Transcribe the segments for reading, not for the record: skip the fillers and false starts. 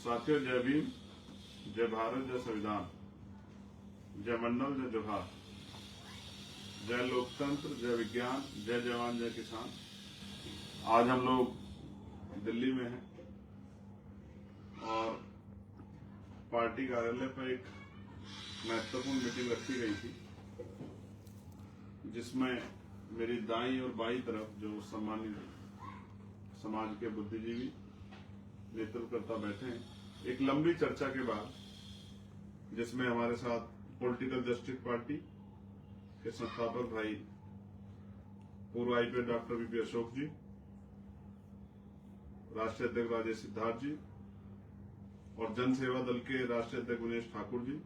साथियों, जय भीम, जय भारत, जय संविधान, जय मंडल, जय जोहार, जय लोकतंत्र, जय विज्ञान, जय जवान, जय किसान। आज हम लोग दिल्ली में हैं और पार्टी कार्यालय पर एक महत्वपूर्ण मीटिंग रखी गई थी, जिसमें मेरी दाईं और बाईं तरफ जो सम्मानित समाज के बुद्धिजीवी नेतृत्वकर्ता बैठे हैं, एक लंबी चर्चा के बाद, जिसमें हमारे साथ पॉलिटिकल जस्टिस पार्टी के संस्थापक भाई पूर्व आईपीएस डॉक्टर वीपी अशोक जी, राष्ट्रीय अध्यक्ष राजेश सिद्धार्थ जी और जन सेवा दल के राष्ट्रीय अध्यक्ष विनेश ठाकुर जी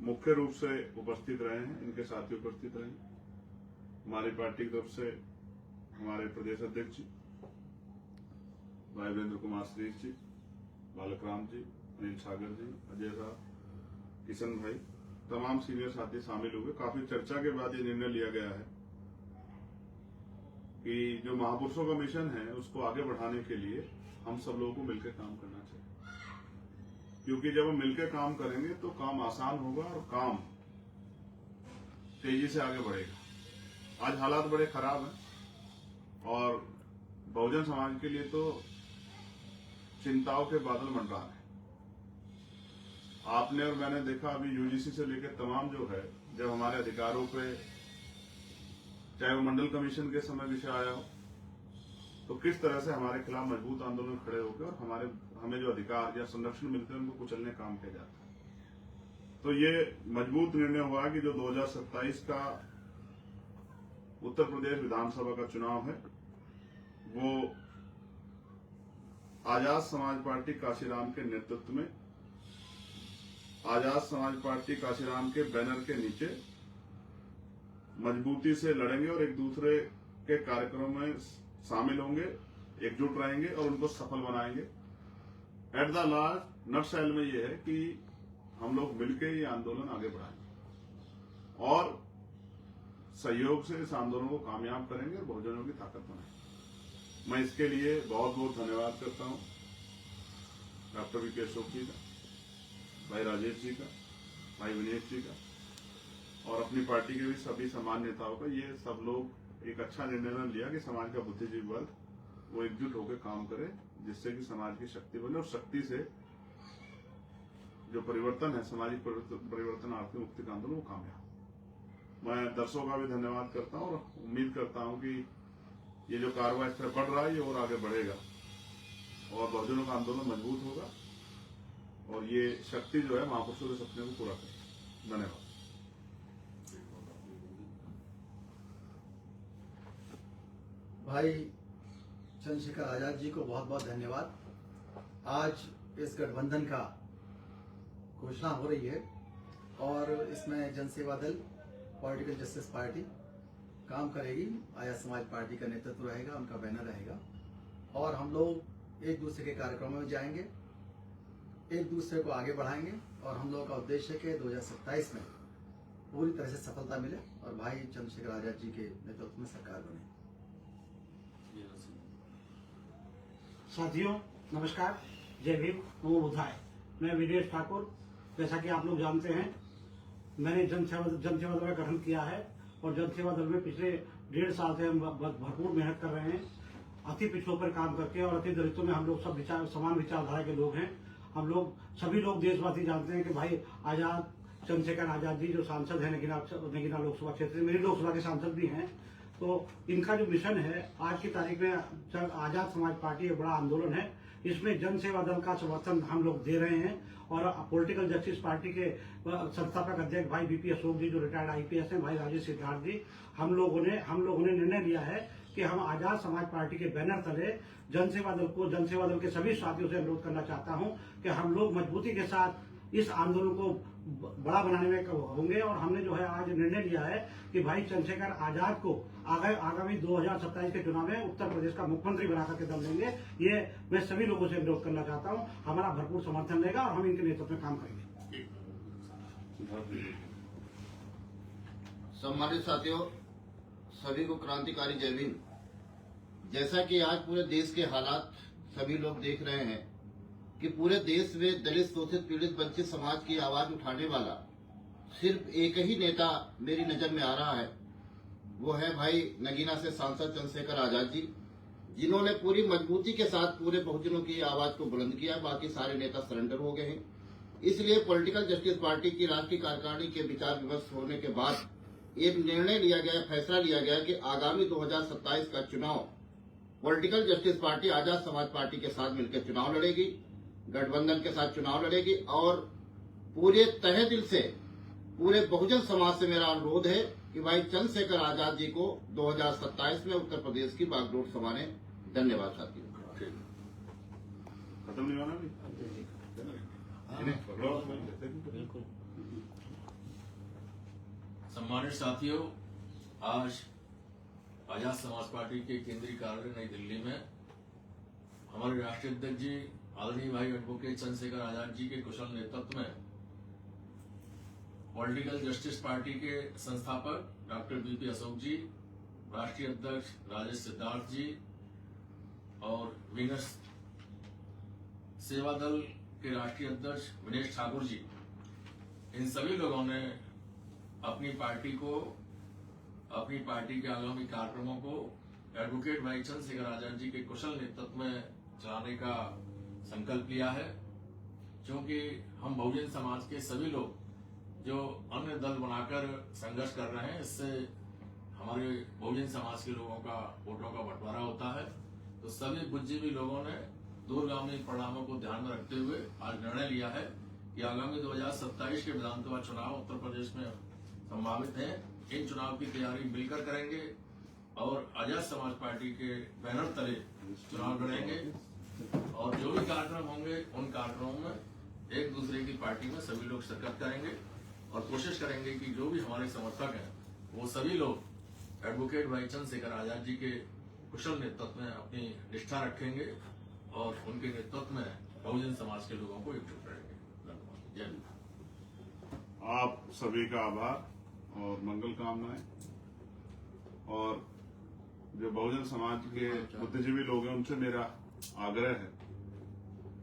मुख्य रूप से उपस्थित रहे हैं। इनके साथी उपस्थित रहे। हमारी पार्टी की तरफ से हमारे प्रदेश अध्यक्ष जी भाई वीरेंद्र कुमार श्रीश जी, बालक राम जी, अनिल सागर जी, अजय साहब, किशन भाई, तमाम सीनियर साथी शामिल हुए। काफी चर्चा के बाद ये निर्णय लिया गया है कि जो महापुरुषों का मिशन है उसको आगे बढ़ाने के लिए हम सब लोगों को मिलकर काम करना चाहिए, क्योंकि जब हम मिलकर काम करेंगे तो काम आसान होगा और काम तेजी से आगे बढ़ेगा। आज हालात बड़े खराब हैं और बहुजन समाज के लिए तो चिंताओं के बादल मंडरा रहे हैं। आपने और मैंने देखा अभी यूजीसी से लेकर तमाम जो है, जब हमारे अधिकारों पे चाहे वो मंडल कमीशन के समय विषय आया हो, तो किस तरह से हमारे खिलाफ मजबूत आंदोलन खड़े होकर और हमें जो अधिकार या संरक्षण मिलते हैं उनको कुचलने काम किया जाता है। तो ये मजबूत निर्णय हुआ कि जो 2027 का उत्तर प्रदेश विधानसभा का चुनाव है वो आजाद समाज पार्टी काशीराम के नेतृत्व में, आजाद समाज पार्टी काशीराम के बैनर के नीचे मजबूती से लड़ेंगे और एक दूसरे के कार्यक्रमों में शामिल होंगे, एकजुट रहेंगे और उनको सफल बनाएंगे। एट द लास्ट नटशेल में ये है कि हम लोग मिलकर ये आंदोलन आगे बढ़ाएंगे और सहयोग से इस आंदोलन को कामयाब करेंगे और बहुजनों की ताकत बनाएंगे। मैं इसके लिए बहुत बहुत धन्यवाद करता हूं डॉक्टर वीपी अशोक जी का, भाई राजेश जी का, भाई विनेश जी का और अपनी पार्टी के भी सभी सम्मान नेताओं का। ये सब लोग एक अच्छा निर्णय लिया कि समाज का बुद्धिजीवी वर्ग वो एकजुट होकर काम करे, जिससे कि समाज की शक्ति बने और शक्ति से जो परिवर्तन है, सामाजिक परिवर्तन, आर्थिक मुक्ति का आंदोलन वो कामयाब। मैं दर्शकों का भी धन्यवाद करता हूं और उम्मीद करता हूं कि ये जो कार्रवाई इस तरह बढ़ रहा है ये और आगे बढ़ेगा और बहुजनों का आंदोलन मजबूत होगा और ये शक्ति जो है महापुरुषों के सपने को पूरा करेगी। धन्यवाद। भाई चंद्रशेखर आजाद जी को बहुत बहुत धन्यवाद। आज इस गठबंधन का घोषणा हो रही है और इसमें जनसेवा दल, पॉलिटिकल जस्टिस पार्टी काम करेगी, आजाद समाज पार्टी का नेतृत्व रहेगा, उनका बैनर रहेगा और हम लोग एक दूसरे के कार्यक्रमों में जाएंगे, एक दूसरे को आगे बढ़ाएंगे और हम लोगों का उद्देश्य है कि 2027 में पूरी तरह से सफलता मिले और भाई चंद्रशेखर आजाद जी के नेतृत्व में सरकार बने। साथियों नमस्कार, जय भीम, नमो बुद्धाय। मैं विनेश ठाकुर। जैसा कि आप लोग जानते हैं, मैंने जनसेवा दल का गठन किया है और जनसेवा दल में पिछले 1.5 साल से हम भरपूर मेहनत कर रहे हैं, अति पिछड़ों पर काम करके और अति दलितों में हम लोग सब समान विचारधारा के लोग हैं। हम लोग सभी लोग देशवासी जानते हैं कि भाई आजाद चंद्रशेखर आजाद जी जो सांसद हैं नगीना लोकसभा क्षेत्र से, मेरी लोकसभा के सांसद भी हैं, तो इनका जो मिशन है आज की तारीख में आजाद समाज पार्टी एक बड़ा आंदोलन है। इसमें जन सेवा दल का समर्थन हम लोग दे रहे हैं और पॉलिटिकल जस्टिस पार्टी के संस्थापक अध्यक्ष भाई वीपी अशोक जी जो रिटायर्ड आईपीएस हैं, भाई राजेश सिद्धार्थ जी, हम लोगों ने निर्णय लिया है कि हम आजाद समाज पार्टी के बैनर तले जनसेवा दल के सभी साथियों से अनुरोध करना चाहता हूं कि हम लोग मजबूती के साथ इस आंदोलन को बड़ा बनाने में होंगे और हमने जो है आज निर्णय लिया है कि भाई चंद्रशेखर आजाद को आगामी 2027 के चुनाव में उत्तर प्रदेश का मुख्यमंत्री बना करके दम देंगे। ये मैं सभी लोगों से अनुरोध करना चाहता हूं, हमारा भरपूर समर्थन रहेगा और हम इनके नेतृत्व में काम करेंगे। सम्मानित साथियों, सभी को क्रांतिकारी जय भीम। जैसा कि आज पूरे देश के हालात सभी लोग देख रहे हैं कि पूरे देश में दलित, शोषित, पीड़ित, वंचित समाज की आवाज उठाने वाला सिर्फ एक ही नेता मेरी नजर में आ रहा है। वो है भाई नगीना से सांसद चंद्रशेखर आजाद जी, जिन्होंने पूरी मजबूती के साथ पूरे बहुजनों की आवाज को बुलंद किया। बाकी सारे नेता सरेंडर हो गए हैं। इसलिए पॉलिटिकल जस्टिस पार्टी की राष्ट्रीय कार्यकारिणी के विचार विमर्श होने के बाद एक निर्णय लिया गया, फैसला लिया गया कि आगामी 2027 का चुनाव political justice party Azad Samaj party के साथ मिलकर चुनाव लड़ेगी, गठबंधन के साथ चुनाव लड़ेगी। और पूरे तहे दिल से पूरे बहुजन समाज से मेरा अनुरोध है कि भाई चंद्रशेखर आजाद जी को 2027 में उत्तर प्रदेश की बागडोर संभाले। धन्यवाद साथियों। खत्म नहीं होना भी बिल्कुल। सम्मानित साथियों, आज आजाद समाज पार्टी के केंद्रीय कार्यालय नई दिल्ली में हमारे राष्ट्रीय अध्यक्ष जी आदरणीय भाई एडवोकेट चंद्रशेखर आजाद जी के कुशल नेतृत्व में पॉलिटिकल जस्टिस पार्टी के संस्थापक डॉक्टर बीपी अशोक जी, राष्ट्रीय अध्यक्ष राजेश सिद्धार्थ जी और वीनस सेवा दल के राष्ट्रीय अध्यक्ष विनेश ठाकुर जी, इन सभी लोगों ने अपनी पार्टी के आगामी कार्यक्रमों को एडवोकेट भाई चंद्रशेखर आजाद जी के कुशल नेतृत्व में चलाने का संकल्प लिया है। क्योंकि हम बहुजन समाज के सभी लोग जो अन्य दल बनाकर संघर्ष कर रहे हैं, इससे हमारे बहुजन समाज के लोगों का वोटों का बंटवारा होता है। तो सभी बुद्धिजीवी लोगों ने दूरगामी परिणामों को ध्यान में रखते हुए आज निर्णय लिया है कि आगामी 2027 के विधानसभा चुनाव उत्तर प्रदेश में संभावित हैं। इन चुनाव की तैयारी मिलकर करेंगे और आजाद समाज पार्टी के बैनर तले चुनाव लड़ेंगे। और जो भी कार्यक्रम होंगे उन कार्यक्रमों में एक दूसरे की पार्टी में सभी लोग शिरकत करेंगे और कोशिश करेंगे कि जो भी हमारे समर्थक हैं वो सभी लोग एडवोकेट भाई चंद्रशेखर आजाद जी के कुशल नेतृत्व में अपनी निष्ठा रखेंगे और उनके नेतृत्व में बहुजन समाज के लोगों को एकजुट करेंगे। धन्यवाद। जय हिंद। आप सभी का आभार और मंगल कामनाएं। और जो बहुजन समाज के बुद्धिजीवी लोग हैं उनसे मेरा आग्रह है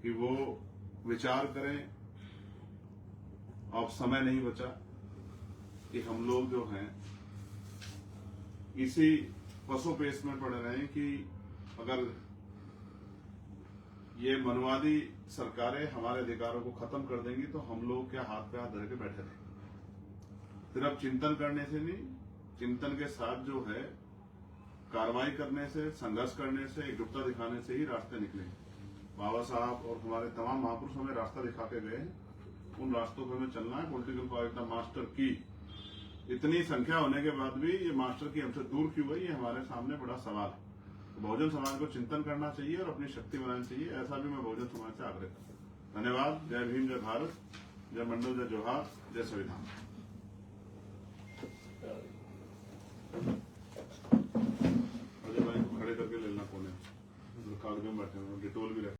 कि वो विचार करें। अब समय नहीं बचा कि हम लोग जो हैं इसी पसोपेश में पड़ रहे हैं कि अगर ये मनवादी सरकारें हमारे अधिकारों को खत्म कर देंगी तो हम लोग क्या हाथ पे हाथ धर के बैठे रहेंगे। सिर्फ चिंतन करने से नहीं, चिंतन के साथ जो है कार्रवाई करने से, संघर्ष करने से, एकजुटता दिखाने से ही रास्ते निकलेंगे। बाबा साहब और हमारे तमाम महापुरुष हमें रास्ता दिखा के गए हैं, उन रास्तों पर हमें चलना है। पॉलिटिकल पार्टी मास्टर की इतनी संख्या होने के बाद भी ये मास्टर की हमसे दूर क्यों है, ये हमारे सामने बड़ा सवाल है। तो बहुजन समाज को चिंतन करना चाहिए और अपनी शक्ति बनानी चाहिए, ऐसा भी मैं बहुजन समाज से आग्रह करता हूँ। धन्यवाद। जय भीम, जय भारत, जय मंडल, जय जोहार, जय संविधान। अजय भाई को खड़े करके लेना कोने, कागज में बैठे हुए, डिटोल भी रखे।